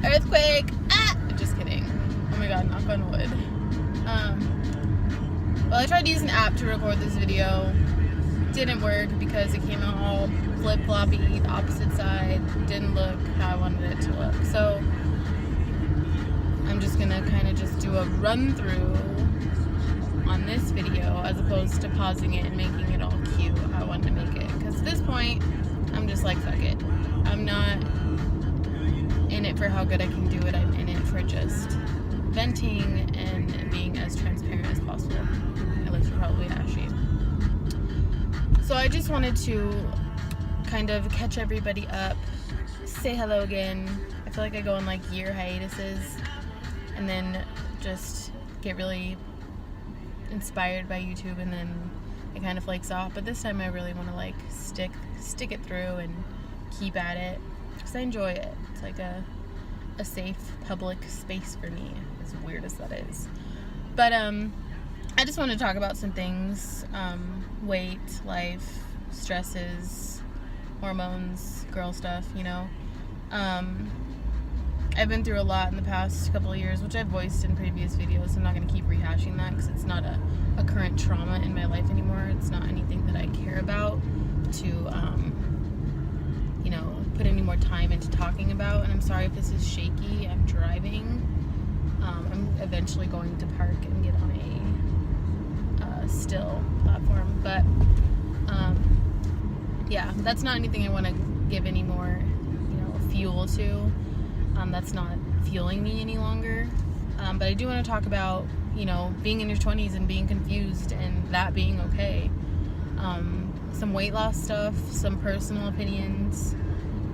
Earthquake. Just kidding. Oh my god, knock on wood. Well, I tried to use an app to record this video. Didn't work because it came out all flip-floppy, the opposite side. Didn't look how I wanted it to look. So I'm just gonna kind of just do a run-through on this video as opposed to pausing it and making it all cute how I wanted to make it. Because at this point, I'm just like, fuck it. I'm not in it for how good I can do it. I'm in it for just venting and being as transparent as possible. My lips are probably ashy. So I just wanted to kind of catch everybody up, say hello again. I feel like I go on like year hiatuses and then just get really inspired by YouTube and then it kind of flakes off. But this time I really want to like stick it through and keep at it because I enjoy it. It's like a safe public space for me, as weird as that is. But I just want to talk about some things, weight, life, stresses, hormones, girl stuff, you know. I've been through a lot in the past couple of years, which I've voiced in previous videos. I'm not going to keep rehashing that because it's not a current trauma in my life anymore. It's not anything that I care about to, you know, put any more time into talking about. And I'm sorry if this is shaky. I'm driving. I'm eventually going to park and get on a still platform. But, yeah, that's not anything I want to give any more, you know, fuel to. That's not fueling me any longer. But I do want to talk about, you know, being in your 20s and being confused and that being okay. Some weight loss stuff, some personal opinions,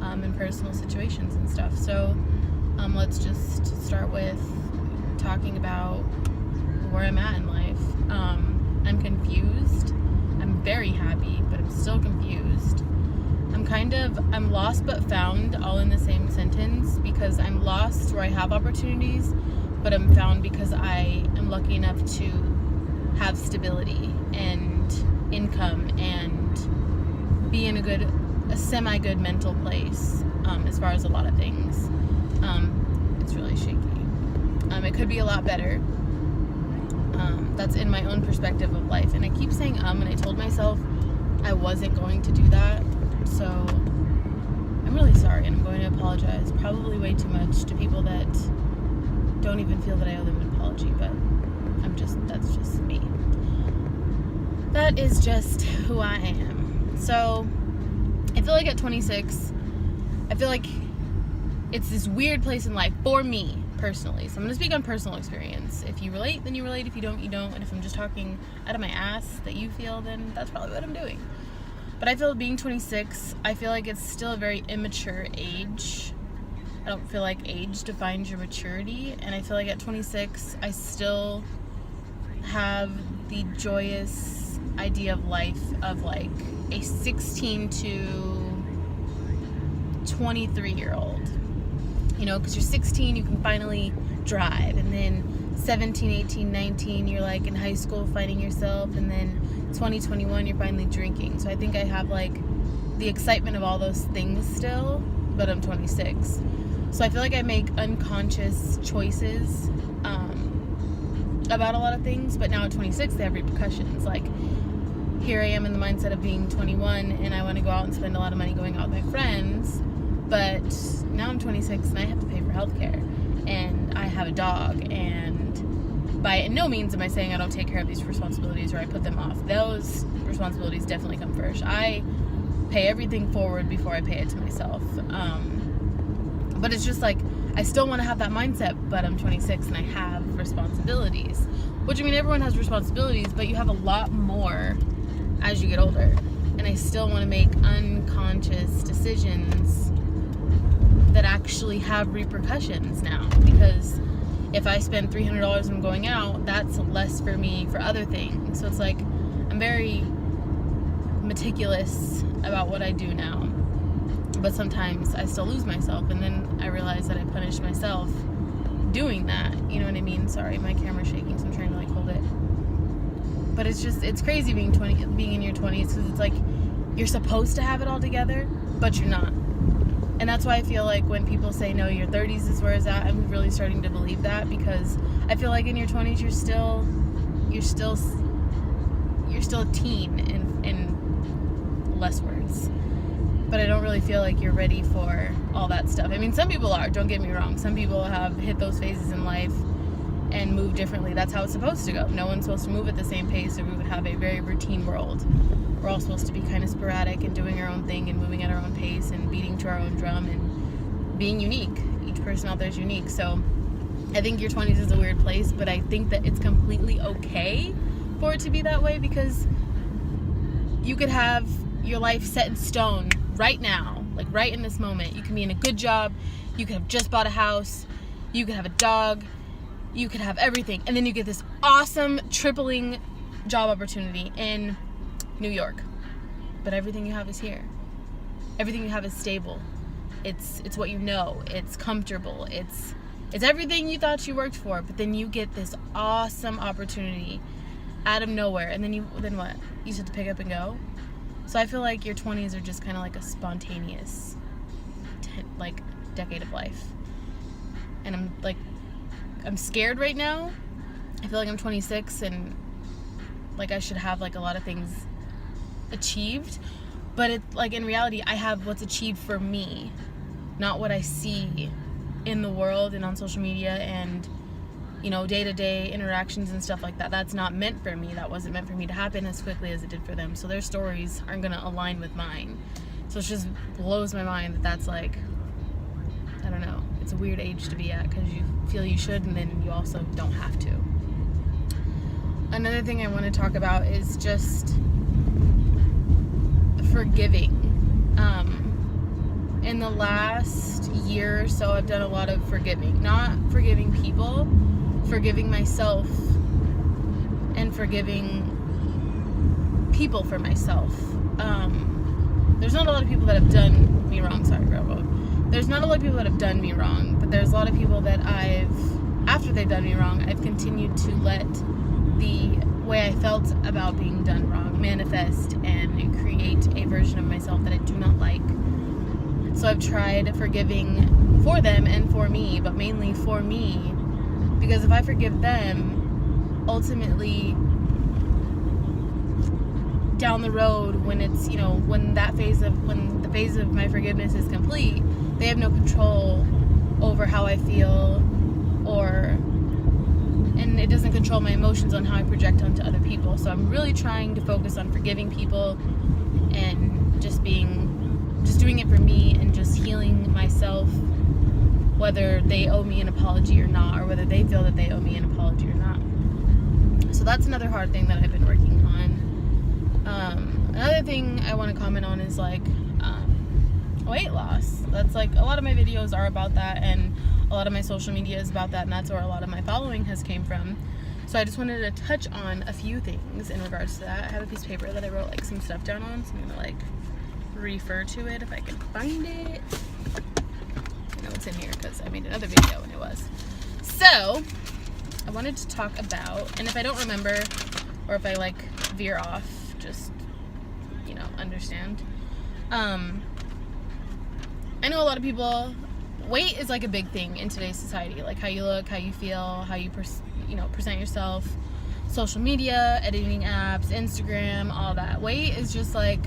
and personal situations and stuff. So let's just start with talking about where I'm at in life. I'm confused. I'm very happy, but I'm still confused. I'm lost but found all in the same sentence because I'm lost where I have opportunities, but I'm found because I am lucky enough to have stability and income and be in a semi-good mental place as far as a lot of things. It's really shaky. It could be a lot better. That's in my own perspective of life. And I keep saying and I told myself I wasn't going to do that. So I'm really sorry and I'm going to apologize probably way too much to people that don't even feel that I owe them an apology, but that's just me. That is just who I am. So I feel like at 26, I feel like it's this weird place in life for me personally. So I'm going to speak on personal experience. If you relate, then you relate. If you don't, you don't. And if I'm just talking out of my ass that you feel, then that's probably what I'm doing. But I feel being 26, I feel like it's still a very immature age. I don't feel like age defines your maturity. And I feel like at 26, I still have the joyous idea of life of like a 16 to 23-year-old. You know, because you're 16, you can finally drive. And then 17, 18, 19, you're like in high school finding yourself. And then 20, 21, you're finally drinking. So I think I have like the excitement of all those things still, but I'm 26. So I feel like I make unconscious choices about a lot of things, but now at 26 they have repercussions. Like here I am in the mindset of being 21 and I want to go out and spend a lot of money going out with my friends, but now I'm 26 and I have to pay for healthcare and I have a dog, and by no means am I saying I don't take care of these responsibilities or I put them off. Those responsibilities definitely come first. I pay everything forward before I pay it to myself. But it's just like, I still want to have that mindset, but I'm 26 and I have responsibilities. Which, I mean, everyone has responsibilities, but you have a lot more as you get older. And I still want to make unconscious decisions that actually have repercussions now. Because if I spend $300 on going out, that's less for me for other things. So it's like, I'm very meticulous about what I do now. But sometimes I still lose myself, and then I realize that I punish myself doing that. You know what I mean? Sorry, my camera's shaking, so I'm trying to like hold it. But it's just, it's crazy being in your 20s, because it's like you're supposed to have it all together, but you're not. And that's why I feel like when people say, no, your 30s is where it's at, I'm really starting to believe that, because I feel like in your 20s you're still a teen in less words. But I don't really feel like you're ready for all that stuff. I mean, some people are, don't get me wrong. Some people have hit those phases in life and move differently. That's how it's supposed to go. No one's supposed to move at the same pace, or we would have a very routine world. We're all supposed to be kind of sporadic and doing our own thing and moving at our own pace and beating to our own drum and being unique. Each person out there is unique. So I think your 20s is a weird place, but I think that it's completely okay for it to be that way, because you could have your life set in stone right now, like right in this moment. You can be in a good job, you could have just bought a house, you could have a dog, you could have everything, and then you get this awesome tripling job opportunity in New York, but everything you have is here. Everything you have is stable. It's what you know. It's comfortable. It's everything you thought you worked for, but then you get this awesome opportunity out of nowhere, and then what? You just have to pick up and go. So I feel like your 20s are just kind of like a spontaneous decade of life. And I'm scared right now. I feel like I'm 26 and like I should have like a lot of things achieved, but it like in reality I have what's achieved for me, not what I see in the world and on social media and day-to-day interactions and stuff like that. That's not meant for me. That wasn't meant for me to happen as quickly as it did for them. So their stories aren't going to align with mine. So it just blows my mind that that's like, I don't know, it's a weird age to be at, because you feel you should and then you also don't have to. Another thing I want to talk about is just forgiving. In the last year or so, I've done a lot of forgiving. Not forgiving people, forgiving myself, and forgiving people for myself. There's not a lot of people that have done me wrong. Sorry, railroad. There's not a lot of people that have done me wrong, but there's a lot of people that after they've done me wrong, I've continued to let the way I felt about being done wrong manifest and create a version of myself that I do not like. So I've tried forgiving for them and for me, but mainly for me, because if I forgive them, ultimately down the road, when it's when the phase of my forgiveness is complete, they have no control over how I feel, and it doesn't control my emotions on how I project onto other people. So I'm really trying to focus on forgiving people and just doing it for me and just healing myself, whether they owe me an apology or not, or whether they feel that they owe me an apology or not. So that's another hard thing that I've been working on. Another thing I want to comment on is weight loss. That's a lot of my videos are about that, and a lot of my social media is about that, and that's where a lot of my following has came from. So I just wanted to touch on a few things in regards to that. I have a piece of paper that I wrote some stuff down on, so I'm gonna refer to it if I can find it. I know it's in here because I made another video and it was. So I wanted to talk about, and if I don't remember or if I veer off, just understand. I know a lot of people, weight is a big thing in today's society, how you look, how you feel, how you present yourself, social media, editing apps, Instagram, all that. Weight is just I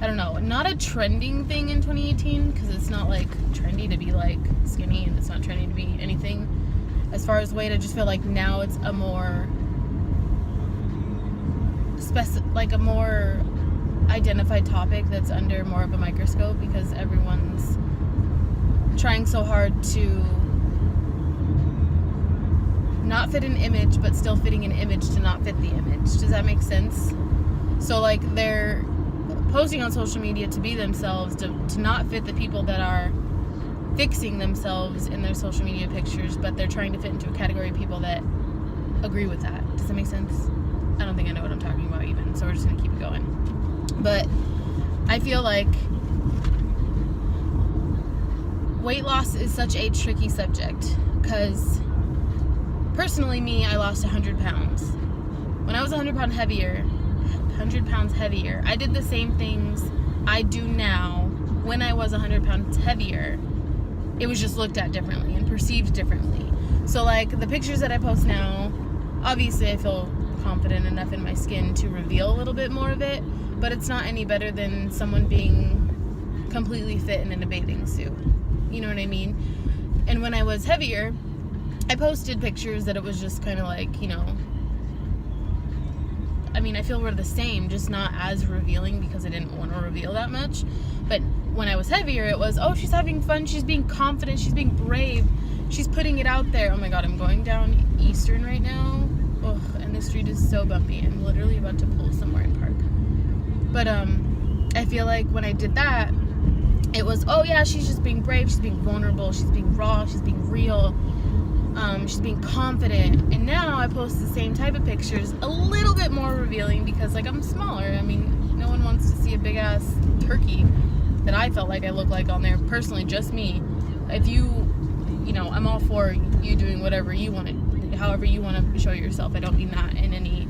don't know, not a trending thing in 2018, because it's not trendy to be skinny, and it's not trendy to be anything. As far as weight, I just feel now it's a more a more identified topic that's under more of a microscope, because everyone's trying so hard to not fit an image, but still fitting an image to not fit the image. Does that make sense? So they're posting on social media to be themselves, to not fit the people that are fixing themselves in their social media pictures, but they're trying to fit into a category of people that agree with that. Does that make sense? I don't think I know what I'm talking about even, so we're just gonna keep it going. But I feel weight loss is such a tricky subject, because personally I lost 100 pounds. When I was 100 pounds heavier, I did the same things I do now when I was 100 pounds heavier, it was just looked at differently and perceived differently. So like the pictures that I post now, obviously I feel confident enough in my skin to reveal a little bit more of it, but it's not any better than someone being completely fit and in a bathing suit. You know what I mean? And when I was heavier, I posted pictures that it was just kind of like, you know, I mean, I feel we're the same, just not as revealing because I didn't want to reveal that much. But when I was heavier, it was, oh, she's having fun, she's being confident, she's being brave, she's putting it out there. Oh my God, I'm going down Eastern right now. Ugh, and the street is so bumpy. I'm literally about to pull somewhere and park. But I feel like when I did that, it was, oh yeah, she's just being brave, she's being vulnerable, she's being raw, she's being real, she's being confident. And now I post the same type of pictures, a little bit more revealing because like I'm smaller. I mean, no one wants to see a big ass turkey that I felt like I looked like on there. Personally, just me. If you know, I'm all for you doing whatever you want to, however you want to show yourself. I don't mean that in any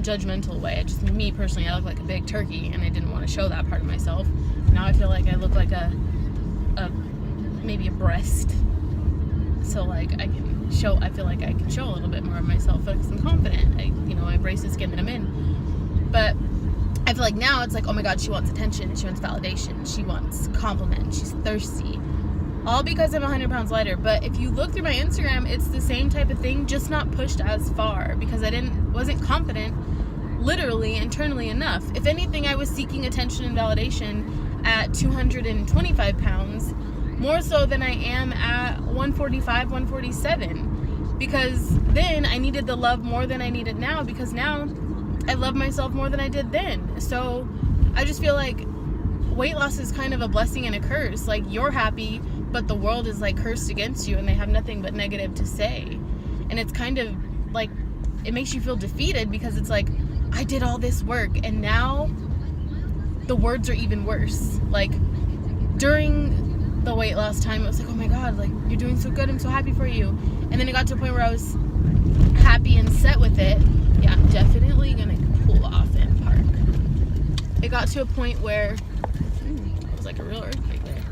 judgmental way. Just me personally, I look like a big turkey and I didn't want to show that part of myself. Now I feel like I look like a maybe a breast. So like I feel like I can show a little bit more of myself because I'm confident. I embrace the skin that I'm in. But I feel like now it's like, oh my God, she wants attention, she wants validation, she wants compliment, she's thirsty. All because I'm 100 pounds lighter. But if you look through my Instagram, it's the same type of thing, just not pushed as far because I wasn't confident literally internally enough. If anything, I was seeking attention and validation at 225 pounds more so than I am at 145, 147, because then I needed the love more than I need it now, because now I love myself more than I did then. So I just feel like weight loss is kind of a blessing and a curse. Like, you're happy, but the world is like cursed against you and they have nothing but negative to say. And it's kind of like, it makes you feel defeated because it's like, I did all this work and now the words are even worse. Like, during the weight loss time, it was like, oh my God, like, you're doing so good, I'm so happy for you. And then it got to a point where I was happy and set with it. Yeah, I'm definitely gonna pull off and park. It got to a point where it was like a real earthquake there.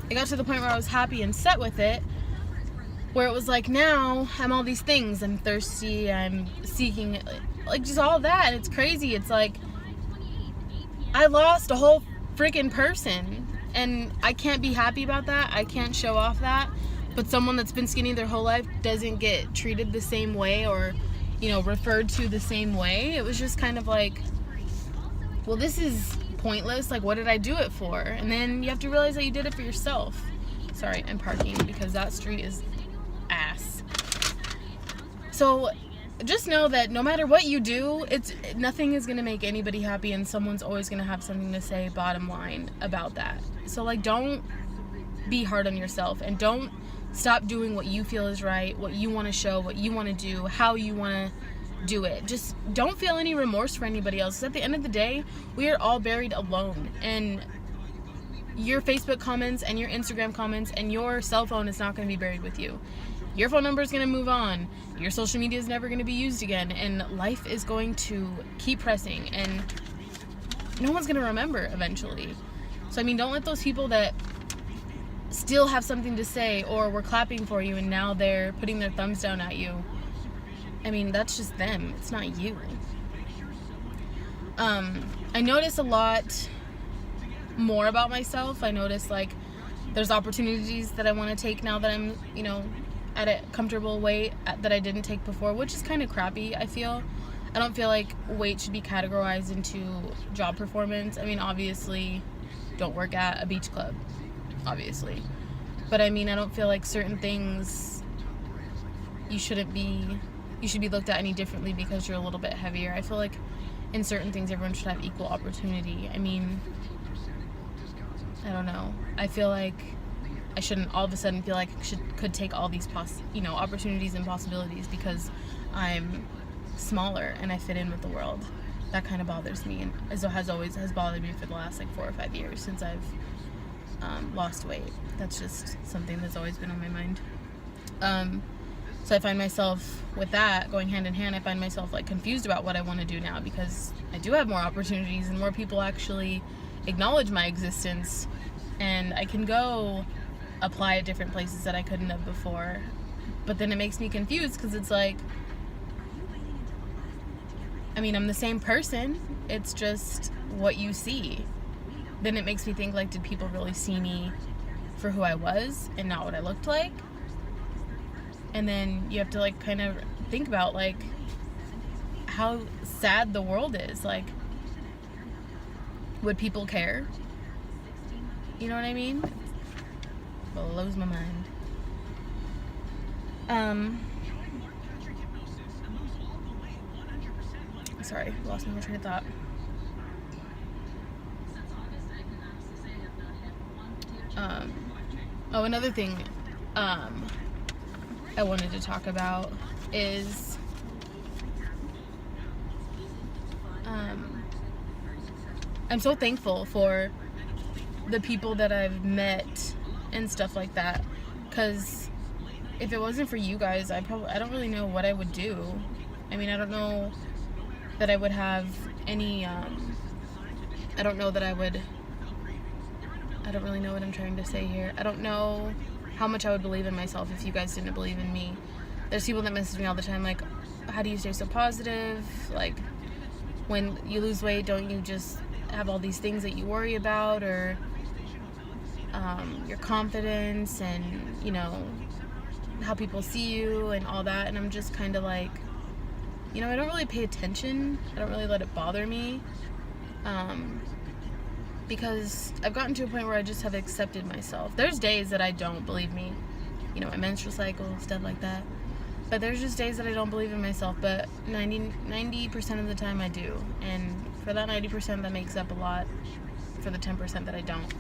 It got to the point where I was happy and set with it, where it was like, now I'm all these things. I'm thirsty, I'm seeking, like, just all that. And it's crazy. It's like, I lost a whole freaking person and I can't be happy about that. I can't show off that. But someone that's been skinny their whole life doesn't get treated the same way or, referred to the same way. It was just kind of like, well, this is pointless. Like, what did I do it for? And then you have to realize that you did it for yourself. Sorry, I'm parking because that street is ass. So just know that no matter what you do, nothing is going to make anybody happy, and someone's always going to have something to say, bottom line, about that. So, like, don't be hard on yourself, and don't stop doing what you feel is right, what you want to show, what you want to do, how you want to do it. Just don't feel any remorse for anybody else. 'Cause at the end of the day, we are all buried alone, and your Facebook comments and your Instagram comments and your cell phone is not going to be buried with you. Your phone number is going to move on. Your social media is never going to be used again, and life is going to keep pressing, and no one's going to remember eventually. So, I mean, don't let those people that still have something to say or were clapping for you and now they're putting their thumbs down at you, I mean, that's just them. It's not you. I notice a lot more about myself. I notice, like, there's opportunities that I want to take now that I'm, at a comfortable weight that I didn't take before, which is kind of crappy, I feel. I don't feel like weight should be categorized into job performance. I mean, obviously, don't work at a beach club, obviously. But I mean, I don't feel like certain things you should be looked at any differently because you're a little bit heavier. I feel like in certain things, everyone should have equal opportunity. I mean, I don't know. I feel like I shouldn't all of a sudden feel like I could take all these opportunities and possibilities because I'm smaller and I fit in with the world. That kind of bothers me, and has bothered me for the last 4 or 5 years since I've lost weight. That's just something that's always been on my mind. So I find myself with that going hand in hand. I find myself confused about what I want to do now because I do have more opportunities and more people actually acknowledge my existence and I can go apply at different places that I couldn't have before. But then it makes me confused because it's like, I mean, I'm the same person. It's just what you see. Then it makes me think, like, did people really see me for who I was and not what I looked like? And then you have to, like, kind of think about, like, how sad the world is. Like, would people care? You know what I mean? It blows my mind. Sorry, lost my train of thought. Another thing I wanted to talk about is I'm so thankful for the people that I've met and stuff like that, because if it wasn't for you guys, I don't really know what I would do. I mean, I don't know that I would have any I don't really know what I'm trying to say here. I don't know how much I would believe in myself if you guys didn't believe in me. There's people that message me all the time, like, how do you stay so positive? Like, when you lose weight, don't you just have all these things that you worry about? Or your confidence and, you know, how people see you and all that. And I'm just kind of like, you know, I don't really pay attention. I don't really let it bother me. Because I've gotten to a point where I just have accepted myself. There's days that I don't believe me, you know, my menstrual cycle, stuff like that. But there's just days that I don't believe in myself. But 90% of the time I do. And for that 90%, that makes up a lot for the 10% that I don't.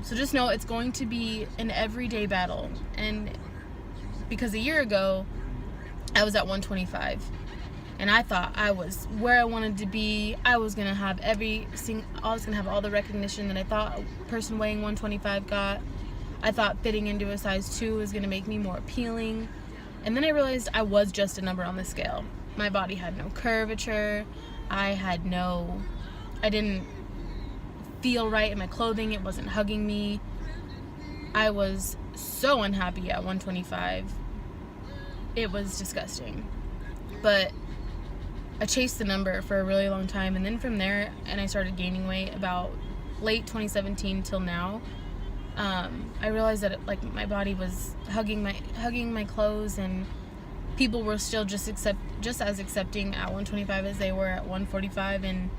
So just know it's going to be an everyday battle. And because a year ago, I was at 125. And I thought I was where I wanted to be. I was gonna have all the recognition that I thought a person weighing 125 got. I thought fitting into a size 2 was gonna make me more appealing. And then I realized I was just a number on the scale. My body had no curvature. I didn't feel right in my clothing. It wasn't hugging me. I was so unhappy at 125. It was disgusting. But I chased the number for a really long time, and then from there, and I started gaining weight about late 2017 till now. I realized that my body was hugging my clothes, and people were still just as accepting at 125 as they were at 145, and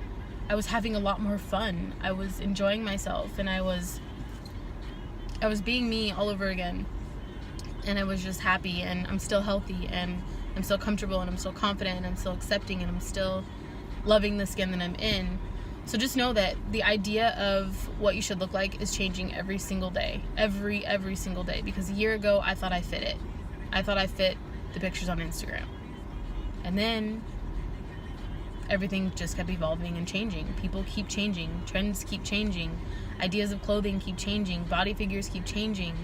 I was having a lot more fun. I was enjoying myself, and I was being me all over again, and I was just happy, and I'm still healthy, and I'm still comfortable, and I'm still confident, and I'm still accepting, and I'm still loving the skin that I'm in. So just know that the idea of what you should look like is changing every single day. Every single day. Because a year ago, I thought I fit it. I thought I fit the pictures on Instagram. And then everything just kept evolving and changing. People keep changing. Trends keep changing. Ideas of clothing keep changing. Body figures keep changing.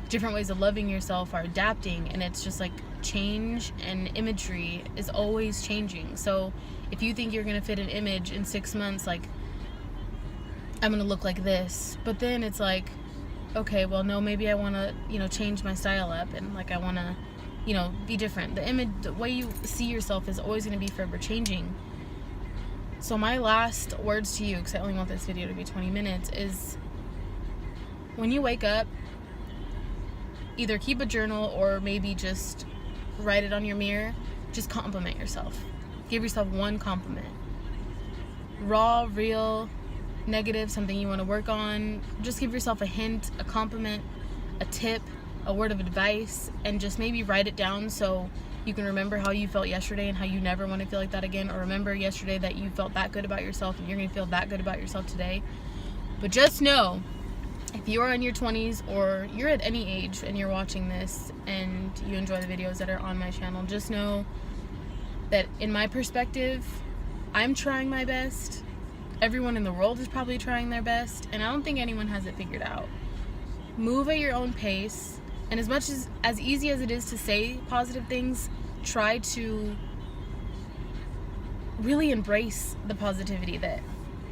Different ways of loving yourself are adapting, and it's just like change, and imagery is always changing. So if you think you're gonna fit an image in 6 months, like, I'm gonna look like this, but then it's like, okay, well, no, maybe I want to, you know, change my style up, and like I want to, you know, be different. The way you see yourself is always going to be forever changing. So my last words to you, because I only want this video to be 20 minutes, is when you wake up, either keep a journal or maybe just write it on your mirror. Just compliment yourself. Give yourself one compliment. Raw, real, negative, something you want to work on. Just give yourself a hint, a compliment, a tip, a word of advice, and just maybe write it down so you can remember how you felt yesterday and how you never want to feel like that again, or remember yesterday that you felt that good about yourself and you're going to feel that good about yourself today. But just know, if you are in your 20s or you're at any age and you're watching this and you enjoy the videos that are on my channel, just know that in my perspective, I'm trying my best. Everyone in the world is probably trying their best, and I don't think anyone has it figured out. Move at your own pace, and as much as easy as it is to say positive things, try to really embrace the positivity that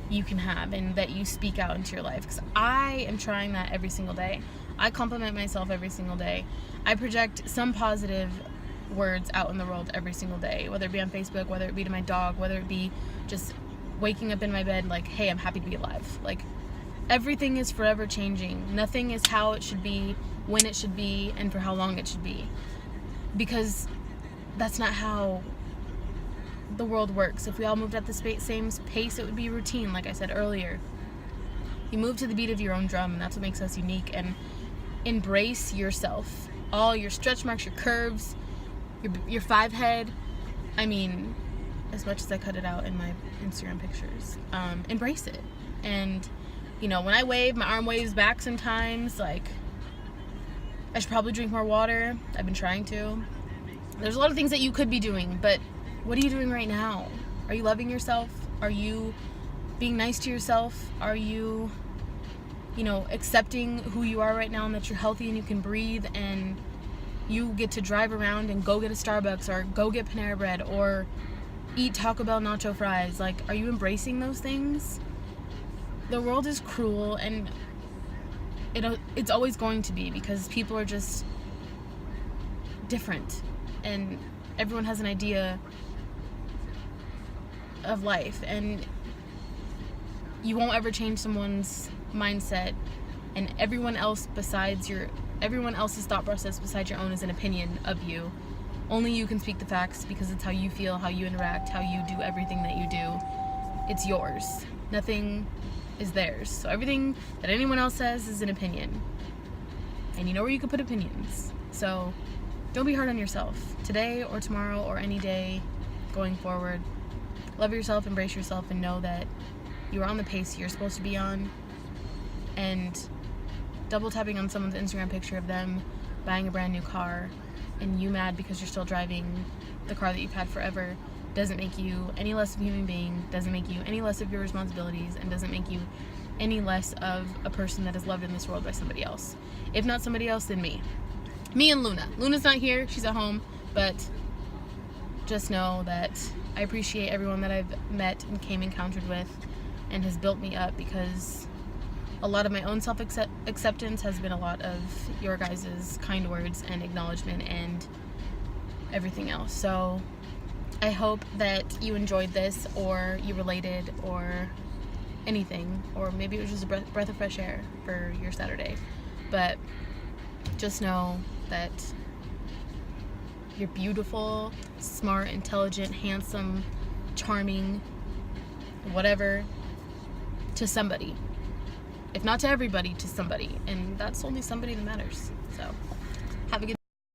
you can have and that you speak out into your life, because I am trying that every single day. I compliment myself every single day. I project some positive words out in the world every single day, whether it be on Facebook, whether it be to my dog, whether it be just waking up in my bed like, hey, I'm happy to be alive. Like, everything is forever changing. Nothing is how it should be, when it should be, and for how long it should be, because that's not how the world works. If we all moved at the same pace, it would be routine, like I said earlier. You move to the beat of your own drum, and that's what makes us unique. And embrace yourself, all your stretch marks, your curves, your 5 head. I mean, as much as I cut it out in my Instagram pictures, embrace it. And you know, when I wave, my arm waves back sometimes. Like, I should probably drink more water. I've been trying to. There's a lot of things that you could be doing, but what are you doing right now? Are you loving yourself? Are you being nice to yourself? Are you, accepting who you are right now, and that you're healthy and you can breathe and you get to drive around and go get a Starbucks or go get Panera Bread or eat Taco Bell nacho fries? Like, are you embracing those things? The world is cruel, and it's always going to be, because people are just different, and everyone has an idea of life, and you won't ever change someone's mindset, and everyone else's thought process besides your own is an opinion of you. Only you can speak the facts, because it's how you feel, how you interact, how you do everything that you do. It's yours. Nothing is theirs. So everything that anyone else says is an opinion, and you know where you can put opinions. So don't be hard on yourself today or tomorrow or any day going forward. Love yourself, embrace yourself, and know that you are on the pace you're supposed to be on. And double tapping on someone's Instagram picture of them buying a brand new car and you mad because you're still driving the car that you've had forever doesn't make you any less of a human being, doesn't make you any less of your responsibilities, and doesn't make you any less of a person that is loved in this world by somebody else. If not somebody else, then me. Me and Luna. Luna's not here, she's at home, but just know that I appreciate everyone that I've met and came encountered with and has built me up, because a lot of my own self-acceptance has been a lot of your guys' kind words and acknowledgement and everything else. So I hope that you enjoyed this, or you related, or anything, or maybe it was just a breath of fresh air for your Saturday. But just know that you're beautiful, smart, intelligent, handsome, charming, whatever, to somebody. If not to everybody, to somebody. And that's only somebody that matters. So